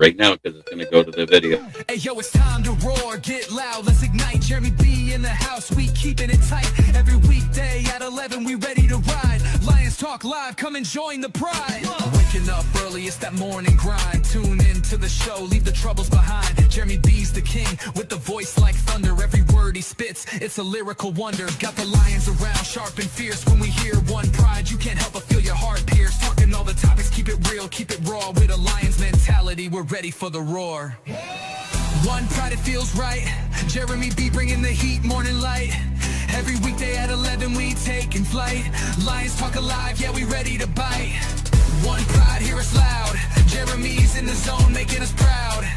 right now because it's going to go to the video. Hey yo, it's time to roar, get loud, let's ignite. Jeremy B in the house, we keeping it tight. Every weekday at 11, we ready to ride. Lions Talk Live, come and join the pride. Waking up early, it's that morning grind. Tune in to the show, leave the troubles behind. Jeremy B's the king, with the voice like thunder. Every word he spits, it's a lyrical wonder. Got the lions around, sharp and fierce. When we hear one pride, you can't help but feel your heart pierce. Talking all the topics, keep it real, keep it raw. With a lion's mentality, we're ready for the roar. One pride, it feels right. Jeremy B bringing the heat, morning light. Every weekday at 11, we taking flight. Lions Talk Alive, yeah, we ready to bite. One pride, hear us loud. Jeremy's in the zone, making us proud.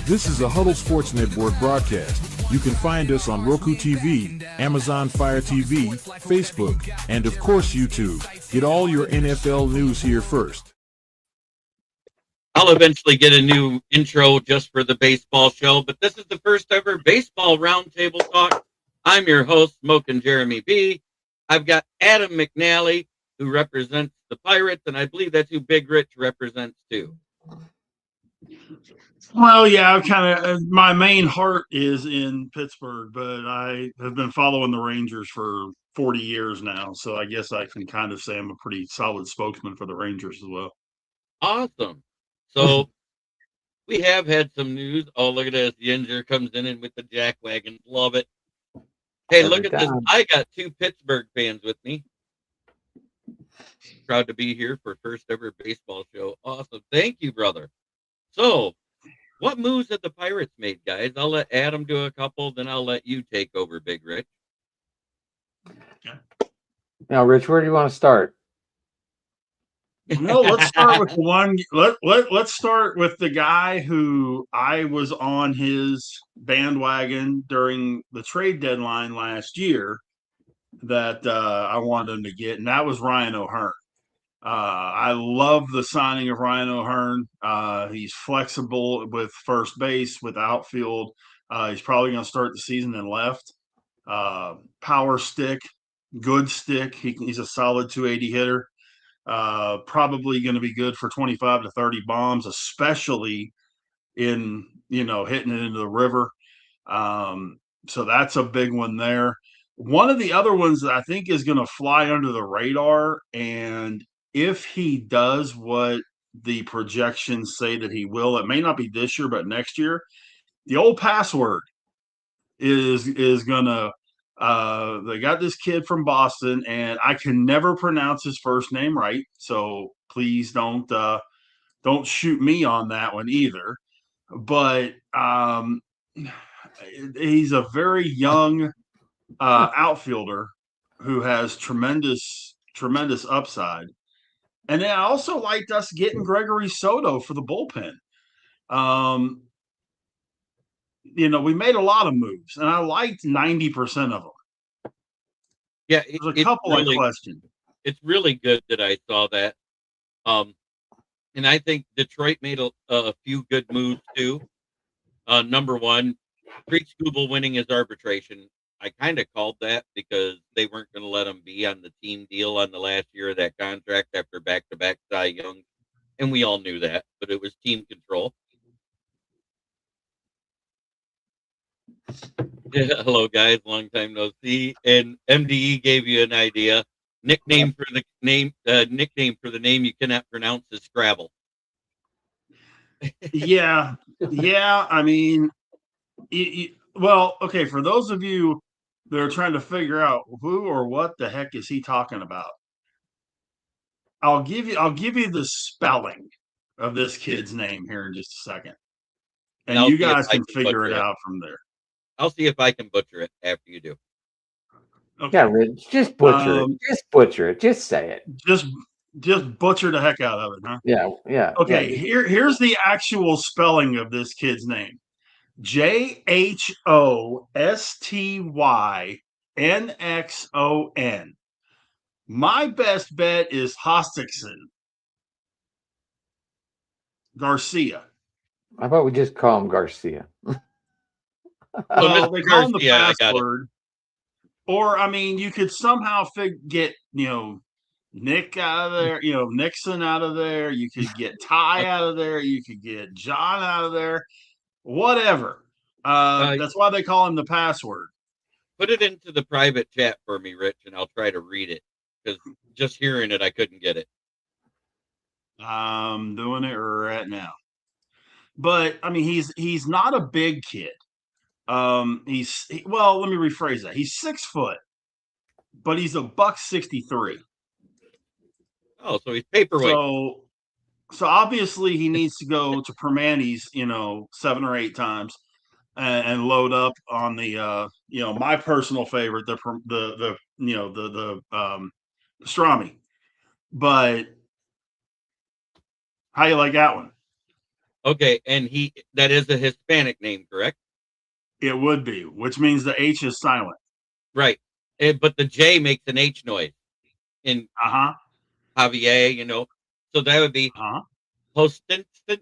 This is a Huddle Sports Network broadcast. You can find us on Roku TV, Amazon Fire TV, Facebook, and of course YouTube. Get all your NFL news here first. I'll eventually get a new intro just for the baseball show, but this is the first ever baseball roundtable talk. I'm your host, Smokin' Jeremy B. I've got Adam McNally, who represents the Pirates, and I believe that's who Big Rich represents too. Well, yeah, I've kind of my main heart is in Pittsburgh, but I have been following the Rangers for 40 years now, so I guess I can kind of say I'm a pretty solid spokesman for the Rangers as well. Awesome. So we have had some news. Oh, look at this. Ginger comes in with the jack wagon. Love it. Hey, look at this. I got two Pittsburgh fans with me. Proud to be here for first ever baseball show. Awesome. Thank you, brother. So, what moves have the Pirates made, guys? I'll let Adam do a couple, then I'll let you take over, Big Rich. Now, Rich, where do you want to start? No, let's start with the one. Let's start with the guy who I was on his bandwagon during the trade deadline last year that I wanted him to get, and that was Ryan O'Hearn. I love the signing of Ryan O'Hearn. He's flexible with first base, with outfield. He's probably going to start the season in left. Power stick, good stick. He's a solid 280 hitter. Probably going to be good for 25 to 30 bombs, especially in, hitting it into the river. So that's a big one there. One of the other ones that I think is going to fly under the radar, and if he does what the projections say that he will, it may not be this year, but next year, the old password is going to they got this kid from Boston, and I can never pronounce his first name right, so please don't shoot me on that one either. But he's a very young outfielder who has tremendous upside. And then I also liked us getting Gregory Soto for the bullpen. We made a lot of moves, and I liked 90% of them. Yeah, there's a couple I questioned. It's really good that I saw that. And I think Detroit made a few good moves too. Number one, Creek Skubal winning his arbitration. I kind of called that because they weren't going to let him be on the team deal on the last year of that contract after back-to-back Cy Young. And we all knew that, but it was team control. Yeah, hello, guys. Long time no see. And MDE gave you an idea. Nickname for the name you cannot pronounce is Scrabble. Yeah. I mean, well, okay. For those of you that are trying to figure out who or what the heck is he talking about, I'll give you the spelling of this kid's name here in just a second, and you guys can figure it out from there. I'll see if I can butcher it after you do. Okay. Yeah, Rich, just butcher it. Just butcher it. Just say it. Just butcher the heck out of it, huh? Yeah. Okay, yeah. Here's the actual spelling of this kid's name. JHOSTYNXON. My best bet is Hostikson Garcia. How about we just call him Garcia? Well, they call him the password. Or, I mean, you could somehow get, Nick out of there, Nixon out of there. You could get Ty out of there. You could get John out of there. Whatever. That's why they call him the password. Put it into the private chat for me, Rich, and I'll try to read it, because just hearing it, I couldn't get it. I'm doing it right now. But I mean, he's not a big kid. Let me rephrase that. He's 6 foot, but he's $163. Oh, so he's paperweight. So obviously he needs to go to Permanis, 7 or 8 times and load up on the my personal favorite, the pastrami. But how you like that one? Okay, and that is a Hispanic name, correct? It would be, which means the H is silent. Right. But the J makes an H noise in Javier, so that would be Postinston,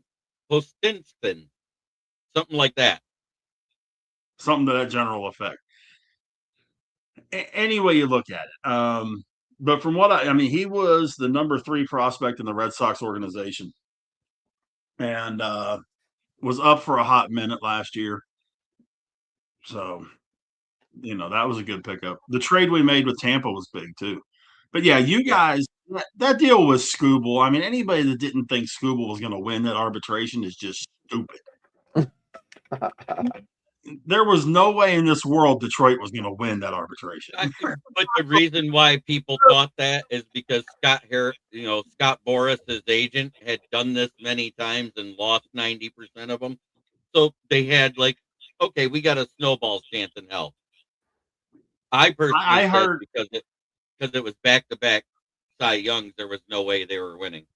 something like that. Something to that general effect. Any way you look at it. But from what he was the number 3 prospect in the Red Sox organization, and was up for a hot minute last year. So, that was a good pickup. The trade we made with Tampa was big too. But yeah, you guys, that deal with Skubal. I mean, anybody that didn't think Skubal was going to win that arbitration is just stupid. There was no way in this world Detroit was going to win that arbitration. But the reason why people thought that is because Scott Boras, his agent, had done this many times and lost 90% of them. So they had okay, we got a snowball's chance in hell. I personally heard because it was back-to-back Cy Youngs, there was no way they were winning.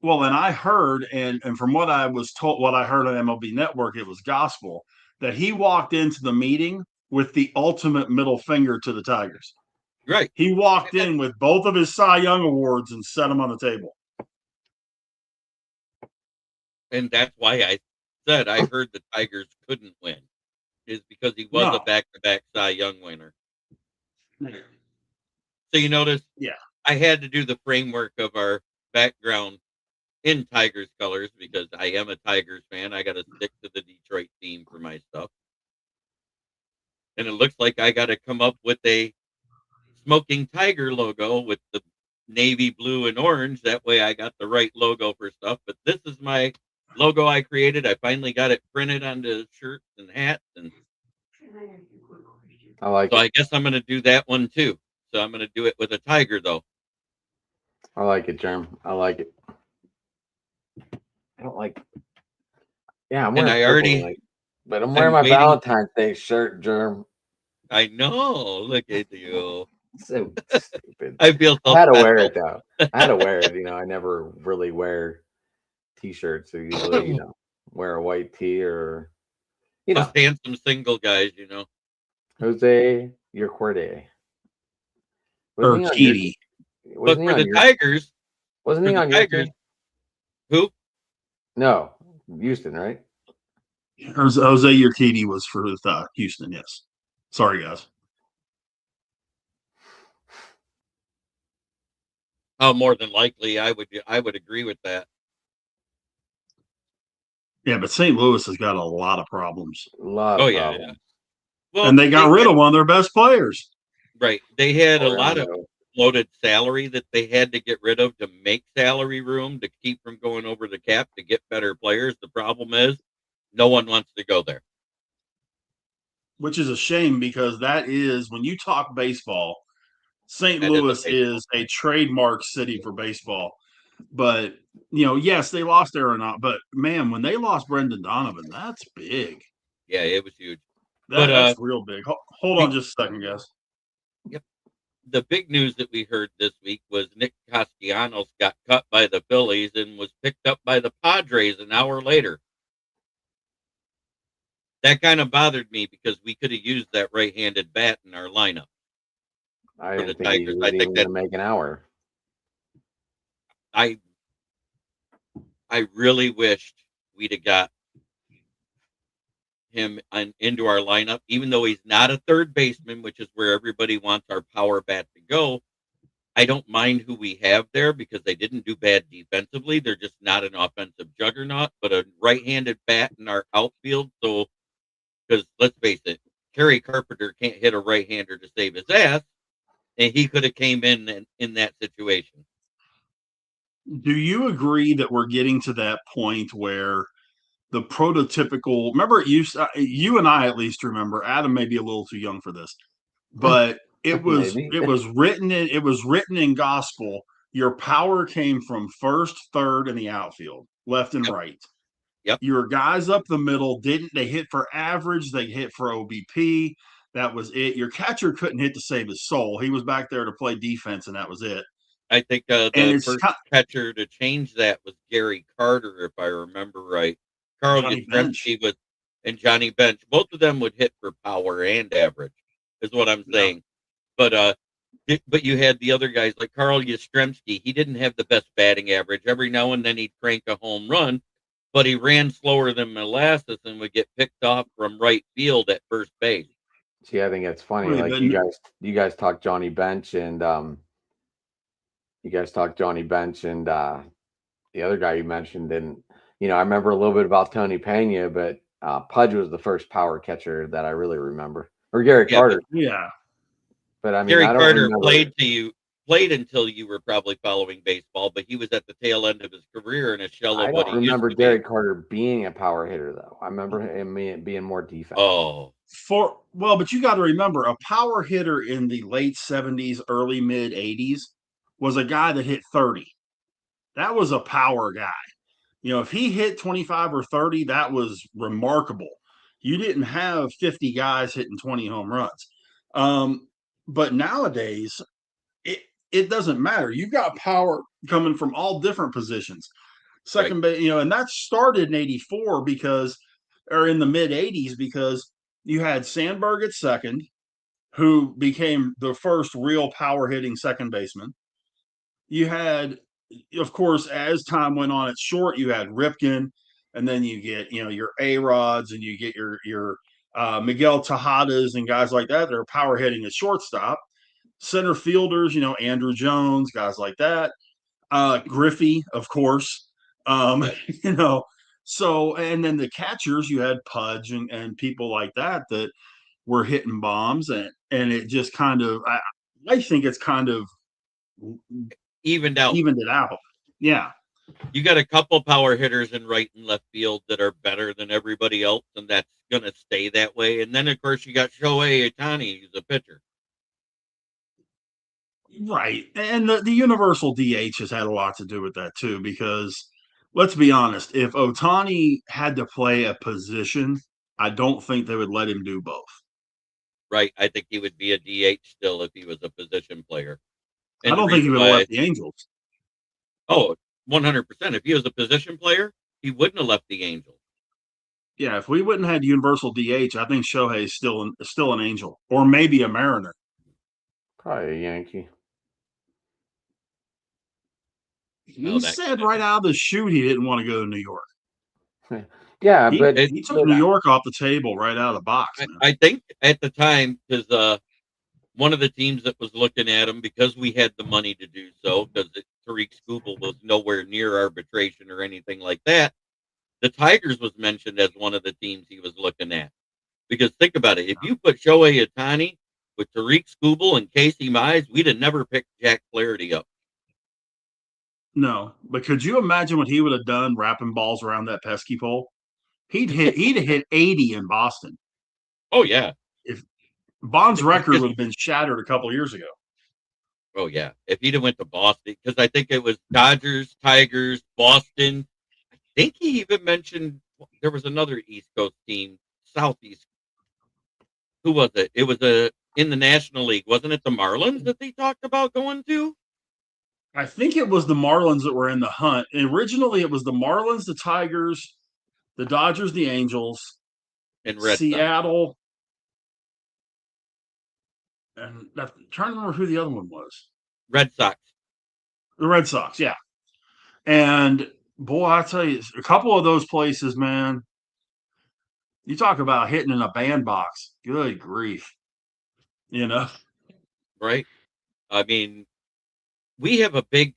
Well, and I heard, and from what I was told, what I heard on MLB Network, it was gospel, that he walked into the meeting with the ultimate middle finger to the Tigers. Right. He walked in with both of his Cy Young awards and set them on the table. And that's why I said I heard the Tigers couldn't win, is because he was a back-to-back Cy Young winner. So you notice, I had to do the framework of our background in Tigers colors because I am a Tigers fan. I got to stick to the Detroit theme for my stuff. And it looks like I got to come up with a smoking tiger logo with the navy blue and orange. That way I got the right logo for stuff. But this is my logo I created. I finally got it printed onto shirts and hats. And I guess I'm going to do that one too. So I'm going to do it with a tiger though. I like it, Germ. I like it. I don't like. Yeah, I'm wearing but I'm wearing my Valentine's Day shirt, Germ. I know. Look at you. So stupid. I feel so I had to wear it though. I had to wear it. I never really wear t-shirts. So usually, wear a white tee or Us handsome single guys, Jose Urquidy. Urquidy. But for the Tigers, wasn't he on Tigers? Who? No, Houston, right? Jose Urquidy was for Houston. Yes. Sorry, guys. Oh, more than likely, I would agree with that. Yeah, but St. Louis has got a lot of problems. Yeah. Well, and they got rid of one of their best players. Right. They had a lot of bloated salary that they had to get rid of to make salary room to keep from going over the cap to get better players. The problem is no one wants to go there. Which is a shame because that is, when you talk baseball, St. Louis is a trademark city for baseball. But, yes, they lost Arenado, but man, when they lost Brendan Donovan, that's big. Yeah, it was huge. That's real big. Hold on just a second, guys. Yep. The big news that we heard this week was Nick Castellanos got cut by the Phillies and was picked up by the Padres an hour later. That kind of bothered me because we could have used that right-handed bat in our lineup. I didn't think he was even going to make an hour. I really wished we'd have got him into our lineup, even though he's not a third baseman, which is where everybody wants our power bat to go. I don't mind who we have there because they didn't do bad defensively. They're just not an offensive juggernaut, but a right-handed bat in our outfield. So, because let's face it, Kerry Carpenter can't hit a right-hander to save his ass, and he could have came in that situation. Do you agree that we're getting to that point where the prototypical? Remember, you and I at least remember. Adam may be a little too young for this, but it was written in gospel. Your power came from first, third, and the outfield, left and right. Yep. Your guys up the middle they hit for average, they hit for OBP. That was it. Your catcher couldn't hit to save his soul. He was back there to play defense, and that was it. I think the first catcher to change that was Gary Carter, if I remember right. Carl Yastrzemski and Johnny Bench. Both of them would hit for power and average, is what I'm saying. Yeah. But you had the other guys like Carl Yastrzemski. He didn't have the best batting average. Every now and then he'd crank a home run, but he ran slower than molasses and would get picked off from right field at first base. See, I think it's funny. Like you guys talk Johnny Bench and the other guy you mentioned didn't. I remember a little bit about Tony Pena, but Pudge was the first power catcher that I really remember, or Gary Carter. Yeah, but I mean, Gary Carter played until you were probably following baseball, but he was at the tail end of his career in a shell of what he used to be. I remember Gary Carter being a power hitter, though. I remember him being more defensive. Oh, but you got to remember, a power hitter in the late 70s, early mid 80s was a guy that hit 30. That was a power guy. If he hit 25 or 30, that was remarkable. You didn't have 50 guys hitting 20 home runs. But nowadays, it doesn't matter. You got power coming from all different positions. Second base, and that started in 84 or in the mid 80s, because you had Sandberg at second, who became the first real power hitting second baseman. You had, of course, as time went on at short, you had Ripken, and then you get, your A-Rods, and you get your Miguel Tejadas and guys like that are power hitting at shortstop. Center fielders, Andrew Jones, guys like that. Griffey, of course. So, and then the catchers, you had Pudge and people like that were hitting bombs, and it just kind of, I think it's kind of evened it out. Yeah. You got a couple power hitters in right and left field that are better than everybody else, and that's going to stay that way. And then, of course, you got Shohei Ohtani, who's a pitcher. Right. And the universal DH has had a lot to do with that, too, because let's be honest, if Ohtani had to play a position, I don't think they would let him do both. Right. I think he would be a DH still if he was a position player. And I don't think he would have left the Angels. Oh, 100%. If he was a position player, he wouldn't have left the Angels. Yeah, if we wouldn't have had universal DH, I think Shohei is still an Angel, or maybe a Mariner. Probably a Yankee. He said right out of the chute he didn't want to go to New York. Yeah, but he took New York off the table right out of the box. I think at the time, because one of the teams that was looking at him, because we had the money to do so, because Tariq Skubal was nowhere near arbitration or anything like that, the Tigers was mentioned as one of the teams he was looking at. Because think about it, if you put Shohei Ohtani with Tariq Skubal and Casey Mize, we'd have never picked Jack Flaherty up. No, but could you imagine what he would have done wrapping balls around that pesky pole? He'd have hit 80 in Boston. Oh yeah. If Bond's record would have been shattered a couple of years ago. Oh yeah. If he'd have went to Boston, because I think it was Dodgers, Tigers, Boston. I think he even mentioned there was another East Coast team, Southeast. Who was it? It was in the National League. Wasn't it the Marlins that they talked about going to? I think it was the Marlins that were in the hunt. And originally, it was the Marlins, the Tigers, the Dodgers, the Angels, and Red Seattle. Sox. And I'm trying to remember who the other one was. Red Sox. The Red Sox, yeah. And boy, I tell you, a couple of those places, man. You talk about hitting in a bandbox. Good grief. Right? I mean, we have a big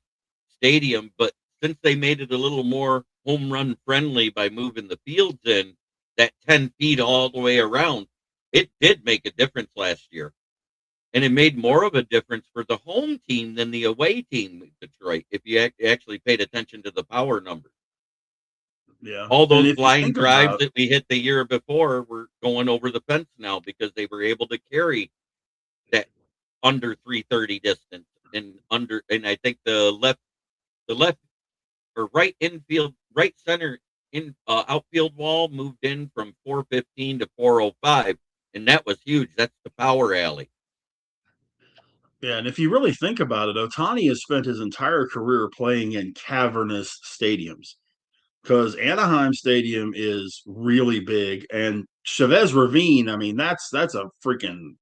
stadium, but since they made it a little more home run friendly by moving the fields in that 10 feet all the way around, it did make a difference last year. And it made more of a difference for the home team than the away team with Detroit, if you actually paid attention to the power numbers. Yeah. All those line drives that we hit the year before were going over the fence now because they were able to carry that under 330 distance and I think the left or right infield, right center in outfield wall moved in from 415 to 405, and that was huge. That's the power alley. Yeah, and if you really think about it, Ohtani has spent his entire career playing in cavernous stadiums because Anaheim Stadium is really big, and Chavez Ravine, I mean, that's a freaking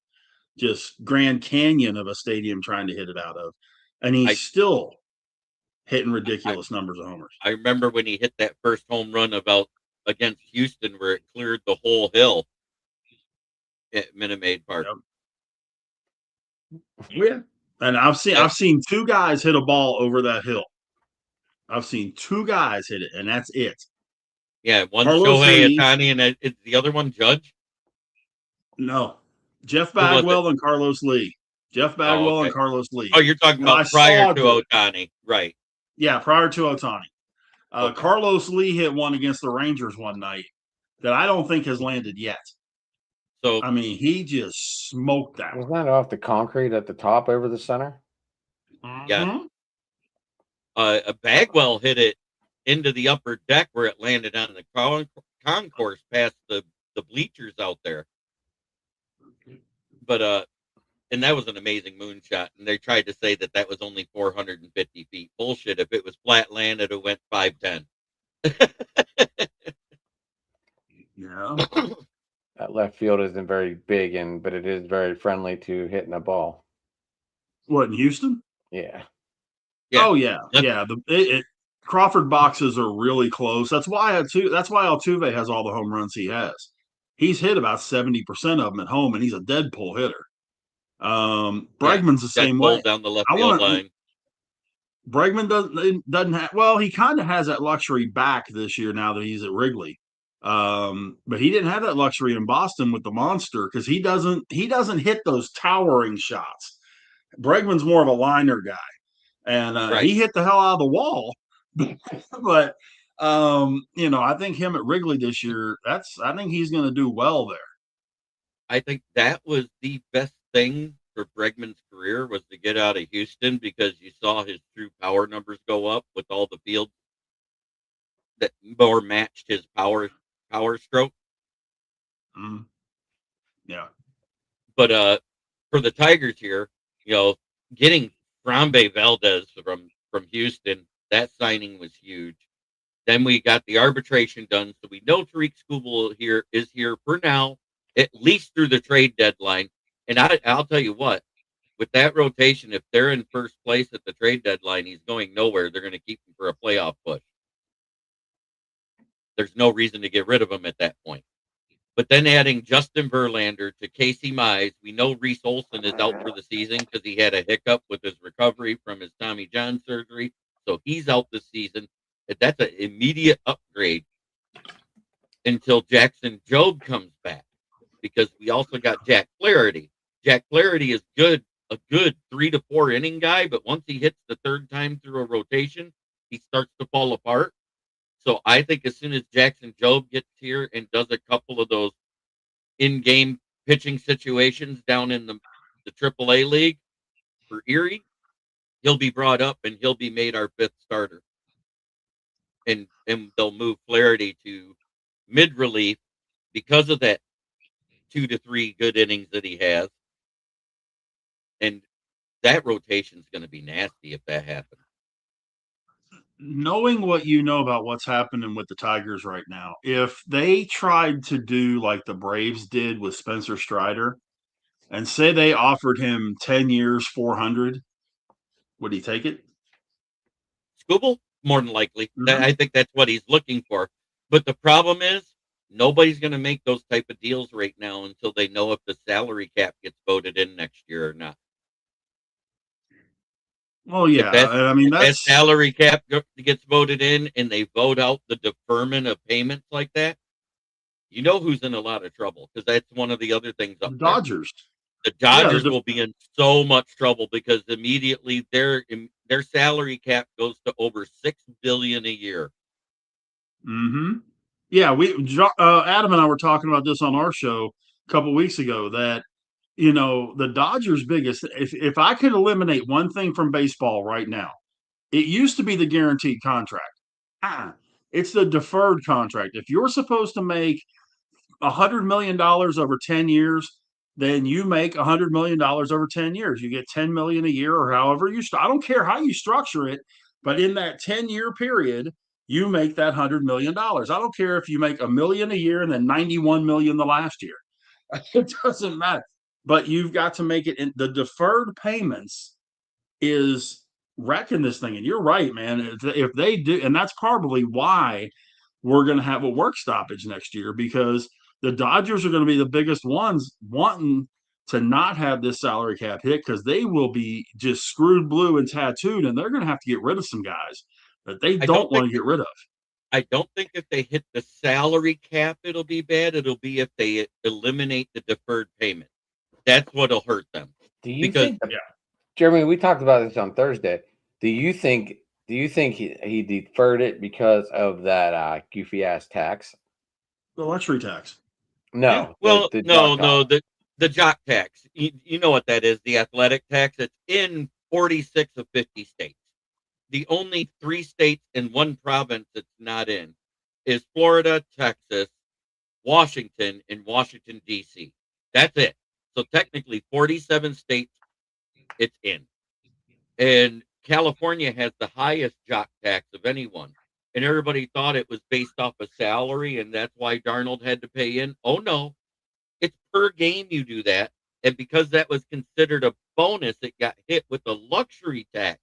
just Grand Canyon of a stadium trying to hit it out of, and he's still hitting ridiculous numbers of homers. I remember when he hit that first home run against Houston, where it cleared the whole hill at Minute Maid Park. Yep. Yeah, and I've seen two guys hit a ball over that hill. I've seen two guys hit it, and that's it. Yeah, one Shohei Ohtani, and is the other one Judge? No, Jeff Bagwell and Carlos Lee. Jeff Bagwell and Carlos Lee. Oh, you're talking about prior to Ohtani, right? Yeah, prior to Ohtani. Carlos Lee hit one against the Rangers one night that I don't think has landed yet. So I mean, he just smoked that. Was that off the concrete at the top over the center? Yeah. Bagwell hit it into the upper deck where it landed on the concourse past the bleachers out there. But and that was an amazing moonshot. And they tried to say that was only 450 feet. Bullshit. If it was flat land, it went 510. Yeah. That left field isn't very big, but it is very friendly to hitting a ball. What, in Houston? Yeah. Oh yeah, yeah. Crawford boxes are really close. That's why Altuve has all the home runs he has. He's hit about 70% of them at home, and he's a dead pull hitter. Bregman's the same way down the left field line. Bregman doesn't have. Well, he kind of has that luxury back this year now that he's at Wrigley. But he didn't have that luxury in Boston with the monster because he doesn't hit those towering shots. Bregman's more of a liner guy, and he hit the hell out of the wall. But I think him at Wrigley this year, I think he's going to do well there. I think that was the best thing for Bregman's career was to get out of Houston because you saw his true power numbers go up with all the fields that more matched his power stroke. Yeah. But for the Tigers here, getting Framber Valdez from Houston, that signing was huge. Then we got the arbitration done, so we know Tarik Skubal is here for now, at least through the trade deadline. And I'll tell you what, with that rotation, if they're in first place at the trade deadline, he's going nowhere. They're going to keep him for a playoff push. There's no reason to get rid of him at that point. But then adding Justin Verlander to Casey Mize, we know Reese Olson is out for the season because he had a hiccup with his recovery from his Tommy John surgery. So he's out this season. That's an immediate upgrade until Jackson Jobe comes back because we also got Jack Flaherty. Jack Flaherty is a good 3 to 4 inning guy, but once he hits the third time through a rotation, he starts to fall apart. So I think as soon as Jackson Jobe gets here and does a couple of those in-game pitching situations down in the AAA league for Erie, he'll be brought up and he'll be made our 5th starter. And they'll move Flaherty to mid-relief because of that 2 to 3 good innings that he has. And that rotation is going to be nasty if that happens. Knowing what you know about what's happening with the Tigers right now, if they tried to do like the Braves did with Spencer Strider and say they offered him 10 years, 400, would he take it? Skubal? More than likely. Mm-hmm. I think that's what he's looking for. But the problem is nobody's going to make those type of deals right now until they know if the salary cap gets voted in next year or not. Well, yeah, I mean that salary cap gets voted in, and they vote out the deferment of payments like that. You know who's in a lot of trouble, because that's one of the other things up the there. Dodgers. The Dodgers will be in so much trouble because immediately their salary cap goes to over $6 billion a year. Mm-hmm. Yeah, Adam and I were talking about this on our show a couple weeks ago. That the Dodgers' biggest. If I could eliminate one thing from baseball right now, it used to be the guaranteed contract. It's the deferred contract. If you're supposed to make $100 million over 10 years, then you make $100 million over 10 years. You get 10 million a year, or however I don't care how you structure it, but in that 10-year period, you make that $100 million. I don't care if you make $1 million a year and then 91 million the last year. It doesn't matter. But you've got to make it in the deferred payments is wrecking this thing. And you're right, man. If they do, and that's probably why we're going to have a work stoppage next year, because the Dodgers are going to be the biggest ones wanting to not have this salary cap hit, because they will be just screwed blue and tattooed, and they're going to have to get rid of some guys that they don't want to get rid of. I don't think if they hit the salary cap, it'll be bad. It'll be if they eliminate the deferred payment. That's what'll hurt them. Do you think? Yeah. Jeremy, we talked about this on Thursday. Do you think he deferred it because of that goofy ass tax? The luxury tax. No. Yeah. Well, the jock tax. You know what that is? The athletic tax. It's in 46 of 50 states. The only 3 states and 1 province it's not in is Florida, Texas, Washington, and Washington, D.C. That's it. So technically 47 states it's in. And California has the highest jock tax of anyone. And everybody thought it was based off a salary, and that's why Darnold had to pay in. Oh, no. It's per game you do that. And because that was considered a bonus, it got hit with a luxury tax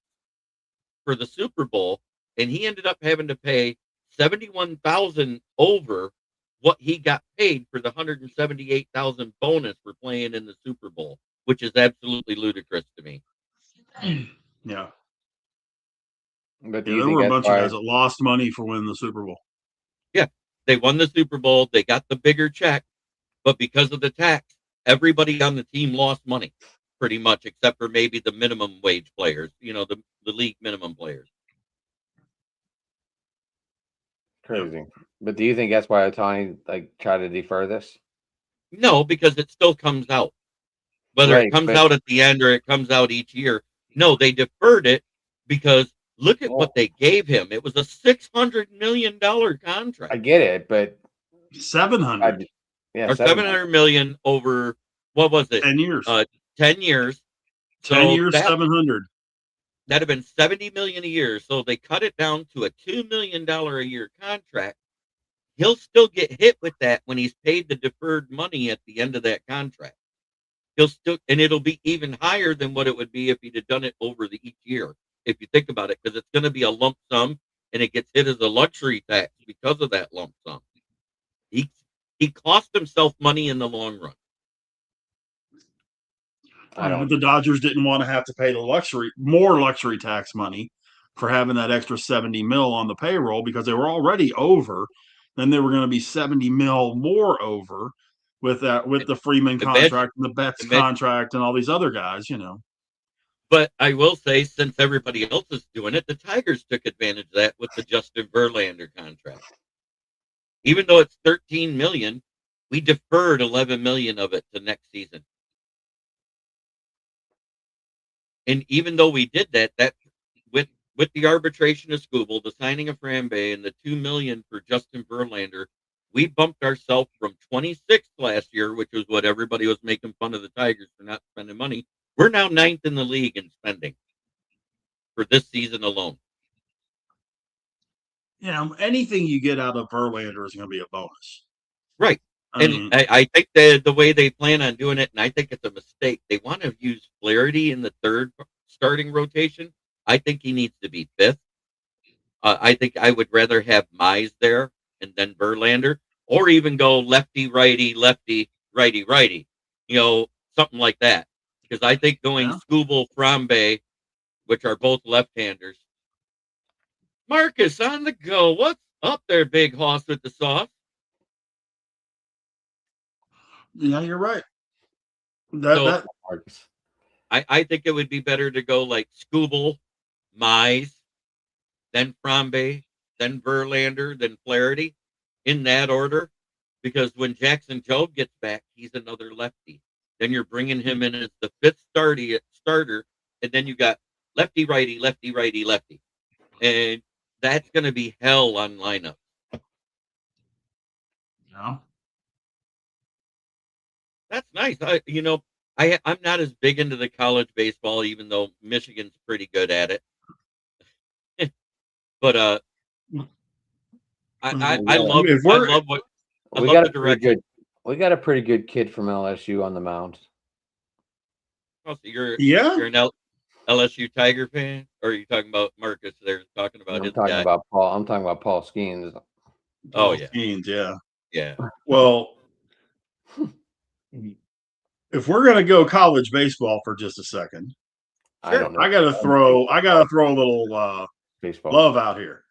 for the Super Bowl, and he ended up having to pay $71,000 over what he got paid for the $178,000 bonus for playing in the Super Bowl, which is absolutely ludicrous to me. Yeah. But there were a bunch of guys that lost money for winning the Super Bowl. Yeah, they won the Super Bowl. They got the bigger check, but because of the tax, everybody on the team lost money. Pretty much, except for maybe the minimum wage players, the league minimum players. Crazy. But do you think that's why Ohtani tried to defer this? No, because it still comes out. Whether it comes out at the end or it comes out each year. No, they deferred it because look at what they gave him. It was a $600 million contract. I get it, but 700. Yeah, or 700 million over, what was it? 10 years. 10 years. 10 years, 700. That'd have been $70 million a year. So they cut it down to a $2 million a year contract. He'll still get hit with that when he's paid the deferred money at the end of that contract. He'll still, and it'll be even higher than what it would be if he'd have done it over each year. If you think about it, because it's going to be a lump sum, and it gets hit as a luxury tax because of that lump sum. He cost himself money in the long run. The Dodgers didn't want to have to pay more luxury tax money for having that extra 70 mil on the payroll, because they were already over. Then they were going to be 70 mil more over with the Freeman contract and the Betts contract and all these other guys, But I will say, since everybody else is doing it, the Tigers took advantage of that with the Justin Verlander contract. Even though it's $13 million, we deferred $11 million of it to next season. And even though we did that with the arbitration of Skubal, the signing of Frambe, and the $2 million for Justin Verlander, we bumped ourselves from 26th last year, which was what everybody was making fun of the Tigers for not spending money. We're now 9th in the league in spending for this season alone. Anything you get out of Verlander is going to be a bonus. Right. I think the way they plan on doing it, and I think it's a mistake, they want to use Flaherty in the third starting rotation. I think he needs to be 5th. I think I would rather have Mize there and then Verlander, or even go lefty, righty, righty, righty, something like that. Because I think going Skubal, Frambe, which are both left-handers. Marcus on the go. What's up there, big hoss with the sauce? Yeah, you're right. I think it would be better to go like Skubal, Mize, then Frambe, then Verlander, then Flaherty, in that order. Because when Jackson Jobe gets back, he's another lefty. Then you're bringing him in as the fifth starter, and then you got lefty, righty, lefty, righty, lefty, and that's going to be hell on lineup. Yeah, that's nice. I'm not as big into the college baseball, even though Michigan's pretty good at it. But I love what we got. We got a pretty good kid from LSU on the mound. Oh, so you're an LSU Tiger fan, or are you talking about Marcus? They're talking about I'm talking about Paul. I'm talking about Paul Skeens. Skeens, yeah. Yeah. Well, if we're gonna go college baseball for just a second, sure. I gotta throw a little baseball love out here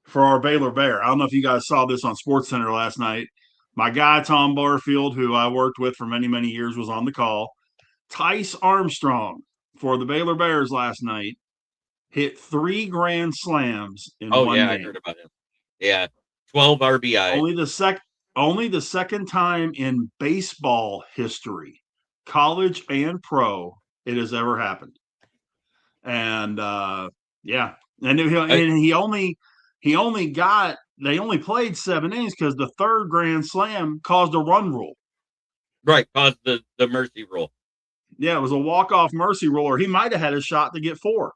for our Baylor Bear. I don't know if you guys saw this on SportsCenter last night. My guy Tom Barfield, who I worked with for many, many years, was on the call. Tice Armstrong for the Baylor Bears last night hit 3 grand slams in one game. I heard about him. Yeah, 12 RBI. Only the second time in baseball history, college and pro, it has ever happened. And they only played 7 innings because the third grand slam caused a run rule. Right, caused the mercy rule. Yeah, it was a walk-off mercy rule, or he might have had a shot to get 4.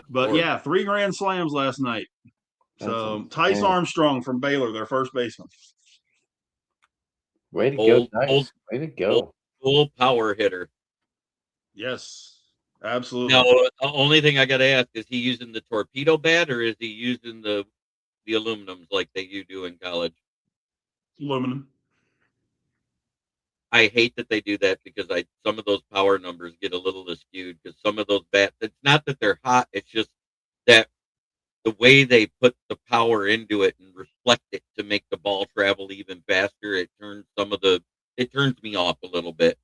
But yeah, 3 grand slams last night. So Tice Armstrong from Baylor, their first baseman. Way to go, Tice. Way to go. Full power hitter. Yes, absolutely. Now, the only thing I got to ask, is he using the torpedo bat, or is he using the aluminums like they do in college? Aluminum. I hate that they do that because some of those power numbers get a little skewed because some of those bats, it's not that they're hot, it's just that the way they put the power into it and reflect it to make the ball travel even faster, it turns me off a little bit.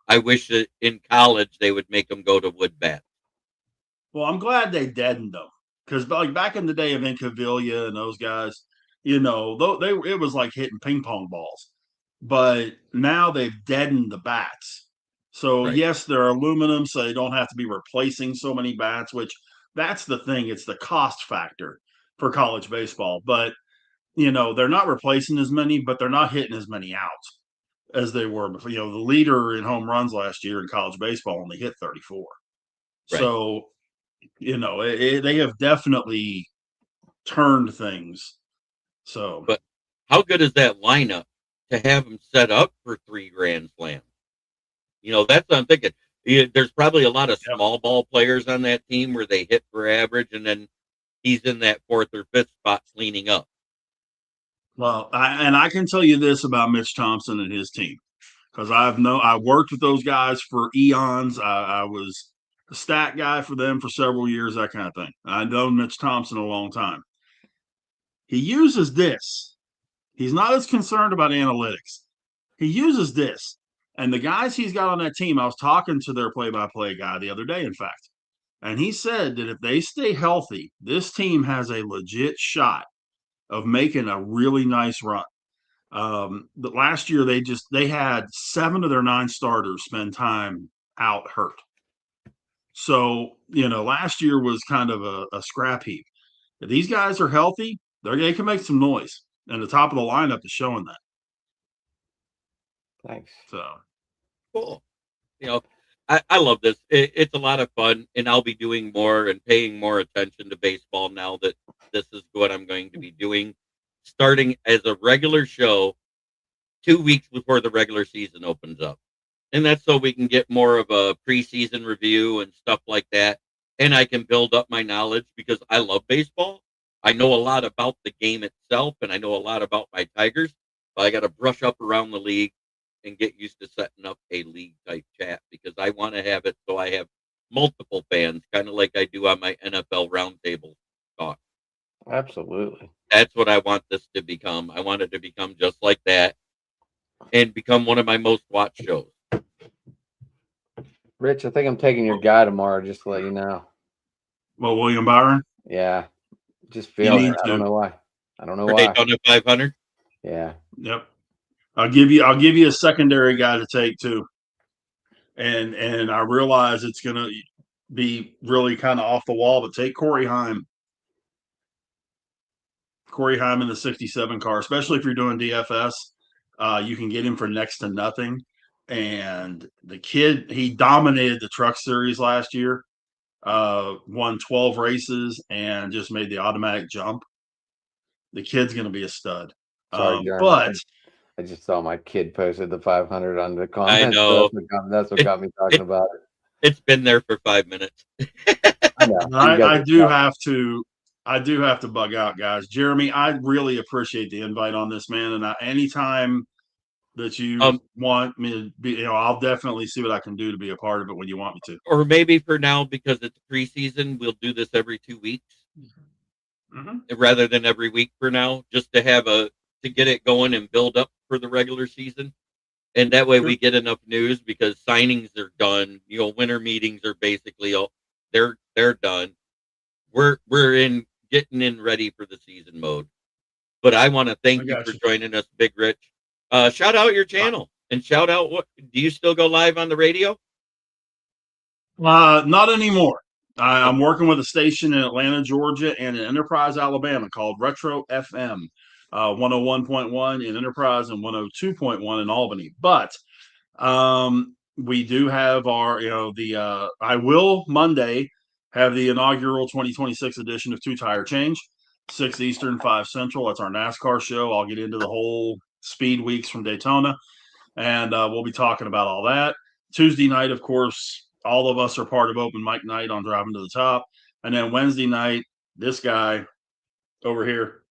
I wish that in college they would make them go to wood bats. Well, I'm glad they deadened them because like back in the day of Incaviglia and those guys, it was like hitting ping pong balls. But now they've deadened the bats. So yes, they're aluminum, so they don't have to be replacing so many bats, which that's the thing. It's the cost factor for college baseball. But they're not replacing as many, but they're not hitting as many outs as they were before. The leader in home runs last year in college baseball only hit 34. Right. So, they have definitely turned things. So, but how good is that lineup to have them set up for 3 grand slams? That's what I'm thinking. There's probably a lot of small ball players on that team where they hit for average, and then he's in that 4th or 5th spot cleaning up. Well, I can tell you this about Mitch Thompson and his team because I worked with those guys for eons. I was a stat guy for them for several years, that kind of thing. I've known Mitch Thompson a long time. He uses this. He's not as concerned about analytics. He uses this. And the guys he's got on that team, I was talking to their play-by-play guy the other day, in fact. And he said that if they stay healthy, this team has a legit shot of making a really nice run. But last year they had 7 of their 9 starters spend time out hurt. So, last year was kind of a scrap heap. If these guys are healthy, they can make some noise. And the top of the lineup is showing that. Thanks. So cool. I love this. It's a lot of fun, and I'll be doing more and paying more attention to baseball now that this is what I'm going to be doing, starting as a regular show 2 weeks before the regular season opens up. And that's so we can get more of a preseason review and stuff like that. And I can build up my knowledge because I love baseball. I know a lot about the game itself, and I know a lot about my Tigers, but I got to brush up around the league and get used to setting up a league type chat because I want to have it so I have multiple fans, kind of like I do on my NFL roundtable talk. Absolutely. That's what I want this to become. I want it to become just like that and become one of my most watched shows. Rich, I think I'm taking your guy tomorrow, just to let you know. Well, William Byron? Yeah. Just feeling it. I don't know why. I don't know why. Daytona 500? Yeah. Yep. I'll give you a secondary guy to take too. And I realize it's gonna be really kind of off the wall, but take Corey Heim. Corey Heim in the 67 car, especially if you're doing DFS. You can get him for next to nothing. And the kid, he dominated the truck series last year, won 12 races and just made the automatic jump. The kid's going to be a stud. Sorry, but I just saw my kid posted the 500 on the comments. I know. That's what got me talking about it. It's been there for 5 minutes. I know. I do have to bug out, guys. Jeremy, I really appreciate the invite on this, man. And anytime that you want me to be, I'll definitely see what I can do to be a part of it when you want me to. Or maybe for now, because it's preseason, we'll do this every 2 weeks rather than every week for now, just to have to get it going and build up for the regular season. And that way we get enough news, because signings are done. Winter meetings are basically they're done. We're getting in ready for the season mode. But I want to thank you for joining us, Big Rich. Shout out your channel and shout out do you still go live on the radio? Not anymore. I'm working with a station in Atlanta, Georgia, and in Enterprise, Alabama, called Retro FM, 101.1 in Enterprise and 102.1 in Albany. But we do have I will Monday have the inaugural 2026 edition of Two Tire Change, 6 Eastern, 5 Central. That's our NASCAR show. I'll get into the whole speed weeks from Daytona, and we'll be talking about all that. Tuesday night, of course, all of us are part of Open Mic Night on Driving to the Top. And then Wednesday night, this guy over here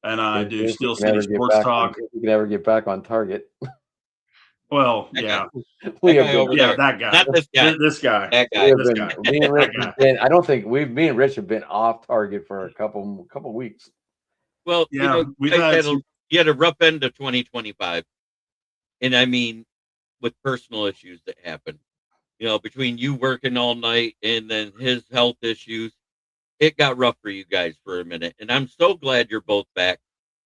and I do Steel City Sports Talk. We can never get back on target. Well, yeah. That guy. Not this guy. This guy. That guy. This guy. Me and Rich I don't think me and Rich have been off target for a couple weeks. Well, yeah, you had a rough end of 2025. And I mean, with personal issues that happened. Between you working all night and then his health issues, it got rough for you guys for a minute. And I'm so glad you're both back.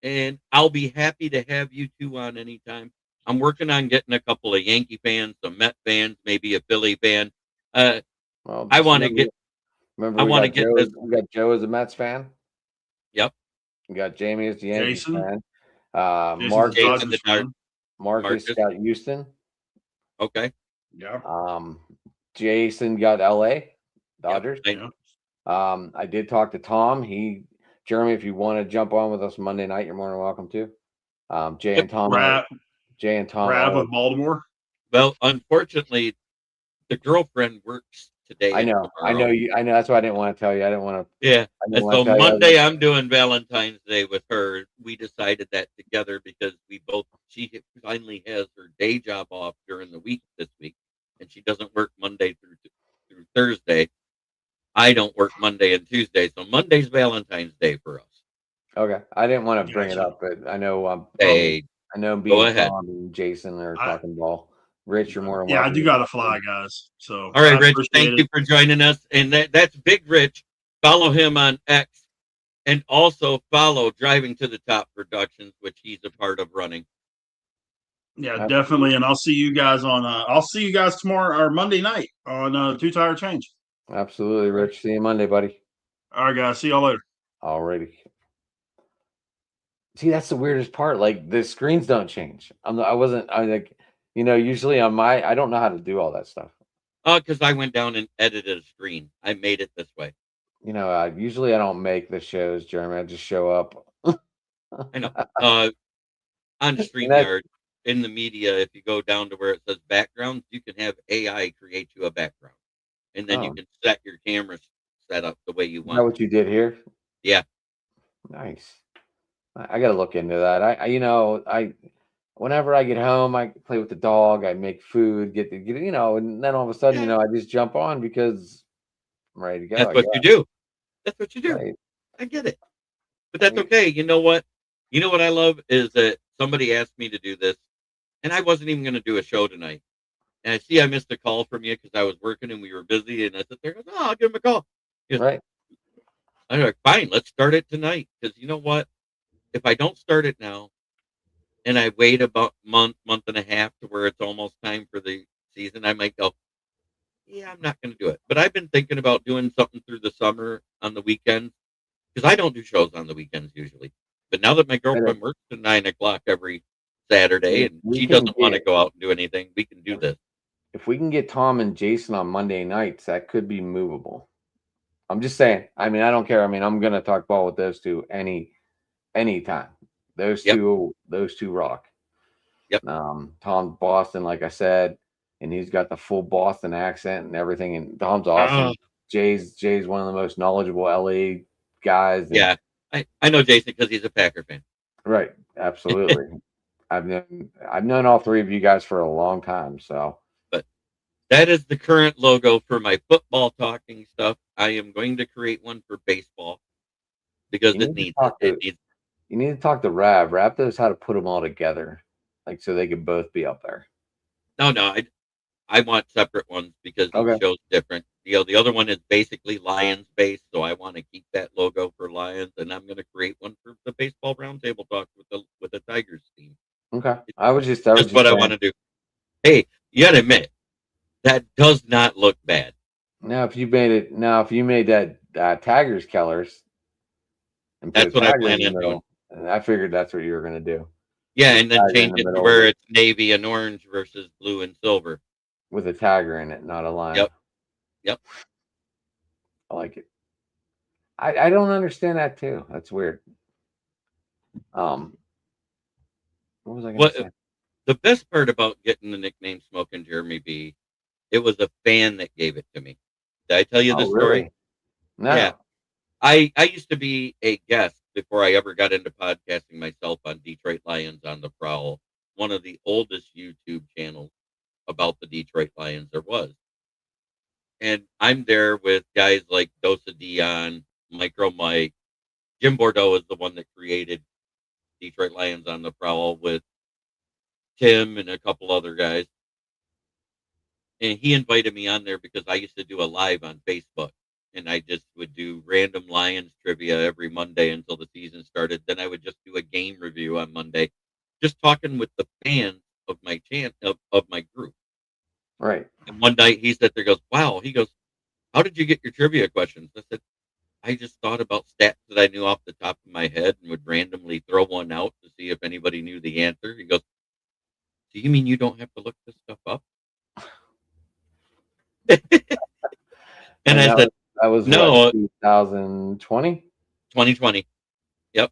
And I'll be happy to have you two on anytime. I'm working on getting a couple of Yankee fans, some Met fans, maybe a Philly fan. I want to get. Remember, we got Joe as a Mets fan. Yep. We got Jamie as the Yankees fan. Marcus got Houston. Okay. Yeah. Jason got LA Dodgers. Yep. I did talk to Tom. Jeremy, if you want to jump on with us Monday night, you're more than welcome to. Jay and Tom. Rav of Baltimore. Well, unfortunately, the girlfriend works today. I know. That's why I didn't want to tell you. I didn't want to. Yeah. And so Monday, I'm doing Valentine's Day with her. We decided that together because she finally has her day job off during the week this week, and she doesn't work Monday through Thursday. I don't work Monday and Tuesday, so Monday's Valentine's Day for us. Okay. I didn't want to bring it up, but I know. I know Tom and Jason are talking ball. Rich, you're more. Yeah, I do got to fly, guys. So all right, Rich, thank you for joining us. And that's Big Rich. Follow him on X, and also follow Driving to the Top Productions, which he's a part of running. Yeah, definitely. And I'll see you guys tomorrow or Monday night on Two Tire Change. Absolutely, Rich. See you Monday, buddy. All right, guys. See y'all later. Alrighty. See, that's the weirdest part. Like, the screens don't change. Usually on I don't know how to do all that stuff. Because I went down and edited a screen. I made it this way. Usually I don't make the shows, Jeremy. I just show up. I know. On StreamYard, in the media, if you go down to where it says backgrounds, you can have AI create you a background. And then you can set your camera set up the way you want. Is that what you did here? Yeah. Nice. I got to look into that. whenever I get home, I play with the dog. I make food, get and then all of a sudden, Yeah. I just jump on because I'm ready to go. That's what you do. That's what you do. Right. I get it. But that's okay. You know what? You know what I love is that somebody asked me to do this, and I wasn't even going to do a show tonight. And I see I missed a call from you because I was working and we were busy. And I said, "There, I'll give him a call." Goes, Right. I'm like, "Fine, let's start it tonight." Because you know what? If I don't start it now, and I wait about month and a half to where it's almost time for the season, I might go, "Yeah, I'm not going to do it." But I've been thinking about doing something through the summer on the weekends because I don't do shows on the weekends usually. But now that my girlfriend works at 9 o'clock every Saturday and she doesn't want to go out and do anything, we can do this. If we can get Tom and Jason on Monday nights, that could be movable. I'm just saying. I mean, I don't care. I mean, I'm gonna talk ball with those two anytime. Those two rock. Yep. Tom's Boston, like I said, and he's got the full Boston accent and everything. And Tom's awesome. Jay's one of the most knowledgeable LA guys. Yeah, I know Jason because he's a Packer fan. Right. Absolutely. I've known all three of you guys for a long time. So, but that is the current logo for my football talking stuff. I am going to create one for baseball because it needs. You need to talk to Rav. Rav knows how to put them all together, like so they can both be up there. No, I want separate ones because the show's different. The other one is basically Lions based, so I want to keep that logo for Lions, and I'm going to create one for the baseball roundtable talk with the Tigers team. Okay, that's what I want to do. Hey, you got to admit that does not look bad. Now, if you made that Tigers Kellers, that's what I plan on doing. I figured that's what you were going to do. Yeah, and then change it to where it's navy and orange versus blue and silver. With a tiger in it, not a lion. Yep. I like it. I don't understand that too. That's weird. What was I going to say? The best part about getting the nickname Smoking Jeremy B, it was a fan that gave it to me. Did I tell you the story? Really? No. Yeah. I used to be a guest before I ever got into podcasting myself on Detroit Lions on the Prowl, one of the oldest YouTube channels about the Detroit Lions there was. And I'm there with guys like Dosa Dion, Micro Mike. Jim Bordeaux is the one that created Detroit Lions on the Prowl with Tim and a couple other guys. And he invited me on there because I used to do a live on Facebook. And I just would do random Lions trivia every Monday until the season started. Then I would just do a game review on Monday, just talking with the fans of my of my group. Right. And one night he sat there, goes, "Wow." He goes, "How did you get your trivia questions?" I said, "I just thought about stats that I knew off the top of my head and would randomly throw one out to see if anybody knew the answer." He goes, "Do you mean you don't have to look this stuff up?" And I said, "That was no, 2020." 2020. Yep.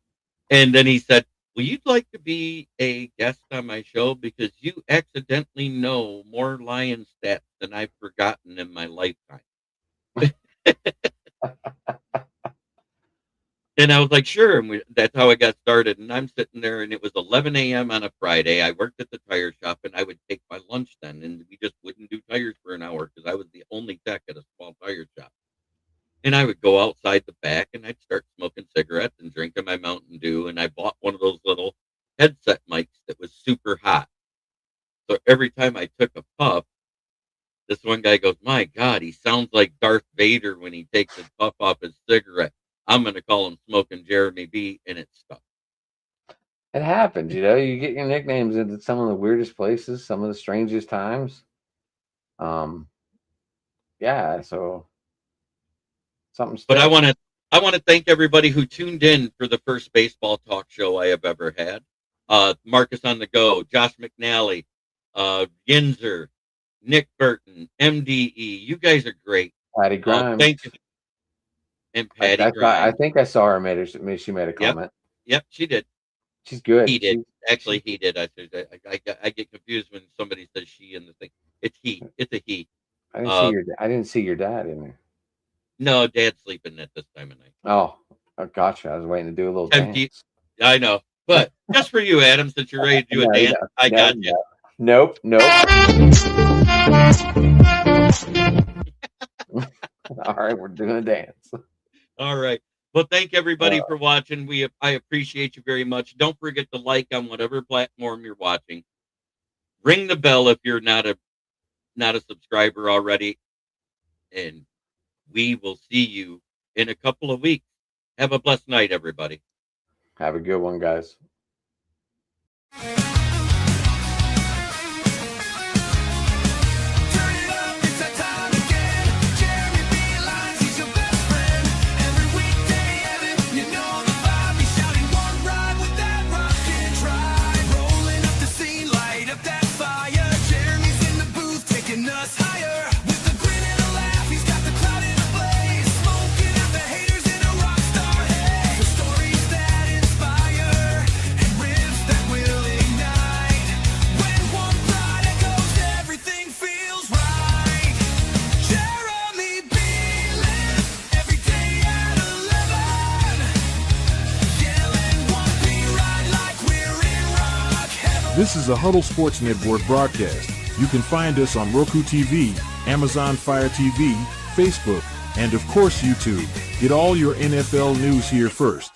And then he said, "Well, you'd like to be a guest on my show because you accidentally know more Lion stats than I've forgotten in my lifetime." And I was like, "Sure." And that's how I got started. And I'm sitting there, and it was 11 a.m. on a Friday. I worked at the tire shop, and I would take my lunch then, and we just wouldn't do tires for an hour because I was the only tech at a small tire shop. And I would go outside the back and I'd start smoking cigarettes and drinking my Mountain Dew. And I bought one of those little headset mics that was super hot. So every time I took a puff, this one guy goes, "My God, he sounds like Darth Vader when he takes his puff off his cigarette. I'm going to call him Smoking Jeremy B." And it stuck. It happens, you get your nicknames into some of the weirdest places, some of the strangest times. Yeah, so something. But I want to thank everybody who tuned in for the first baseball talk show I have ever had. Marcus on the Go, Josh McNally, Ginzer, Nick Burton, MDE. You guys are great. Patty Grimes. Thank you. And Patty Grimes. I think I saw her. She made a comment. Yep, she did. She's good. He did. Actually, he did. I get confused when somebody says she in the thing. It's he. It's a he. I didn't see your dad in there. No, Dad's sleeping at this time of night. Oh, gotcha. I was waiting to do a little dance. I know. But just for you, Adam, since you're ready to do a dance, I got you. Nope. All right, we're doing a dance. All right. Well, thank everybody for watching. I appreciate you very much. Don't forget to like on whatever platform you're watching. Ring the bell if you're not a subscriber already. And we will see you in a couple of weeks. Have a blessed night, everybody. Have a good one, guys. This is a Huddle Sports Network broadcast. You can find us on Roku TV, Amazon Fire TV, Facebook, and of course YouTube. Get all your NFL news here first.